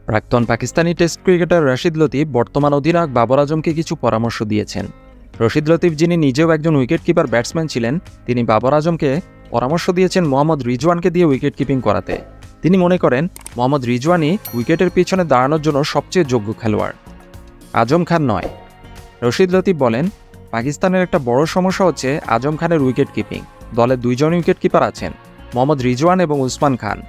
প্রাক্তন Pakistani test cricketer Rashid Latif বর্তমান অধিনায়ক বাবর আজমকে কিছু পরামর্শ দিয়েছেন। রশিদ লতিফ, যিনি নিজেও একজন উইকেটকিপার ব্যাটসম্যান ছিলেন, তিনি বাবর আজমকে পরামর্শ দিয়েছেন মোহাম্মদ রিজওয়ানকে দিয়ে উইকেট কিপিং করাতে। তিনি মনে করেন মোহাম্মদ রিজওয়ানই উইকেটের পিছনে দাঁড়ানোর জন্য সবচেয়ে যোগ্য খেলোয়াড়, আজম খান নয়। রশিদ লতিফ বলেন, পাকিস্তানের একটা বড় সমস্যা হচ্ছে আজম খানের উইকেট কিপিং। দলে দুইজন উইকেট কিপার আছেন, মোহাম্মদ রিজওয়ান এবং উসমান খান।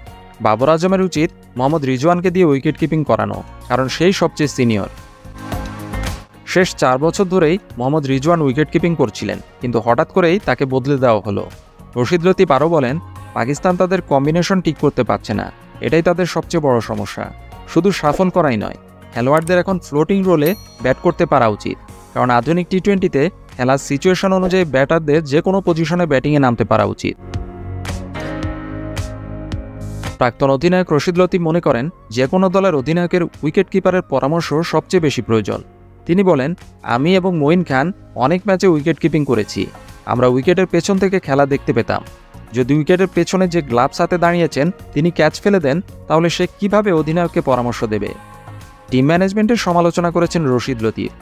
বাবর আজমের উচিত মোহাম্মদ রিজওয়ানকে দিয়ে উইকেট কিপিং করানো, কারণ সেই সবচেয়ে সিনিয়র। শেষ 4 বছর ধরেই মোহাম্মদ রিজওয়ান উইকেট কিপিং করছিলেন, কিন্তু হঠাৎ করেই তাকে বদলে দেওয়া হলো। রশিদ লতিফ আরও বলেন, পাকিস্তান তাদের কম্বিনেশন ঠিক করতে পারছে না, এটাই তাদের সবচেয়ে বড় সমস্যা। শুধু সাফল করাই নয়, খেলোয়াড়দের এখন ফ্লোটিং রোলে ব্যাট করতে পারা উচিত, কারণ আধুনিক টি-20তে খেলার সিচুয়েশন অনুযায়ী ব্যাটারদের যে কোনো পজিশনে ব্যাটিংয়ে নামতে পারা উচিত। প্রাক্তন অধিনায়ক রশিদ লতিফ মনে করেন, যে কোনো দলের অধিনায়কের উইকেট কিপারের পরামর্শ সবচেয়ে বেশি প্রয়োজন। তিনি বলেন, আমি এবং মঈন খান অনেক ম্যাচে উইকেট কিপিং করেছি। আমরা উইকেটের পেছন থেকে খেলা দেখতে পেতাম। যদি উইকেটের পেছনে যে গ্লাভস হাতে দাঁড়িয়েছেন তিনি ক্যাচ ফেলে দেন, তাহলে সে কিভাবে অধিনায়ককে পরামর্শ দেবে? টিম ম্যানেজমেন্টের সমালোচনা করেছেন রশিদ লতিফ।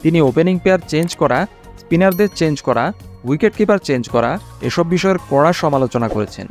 তিনি ওপেনিং পেয়ার চেঞ্জ করা, স্পিনারদের চেঞ্জ করা, উইকেট কিপার চেঞ্জ করা এসব বিষয়ের কড়া সমালোচনা করেছেন।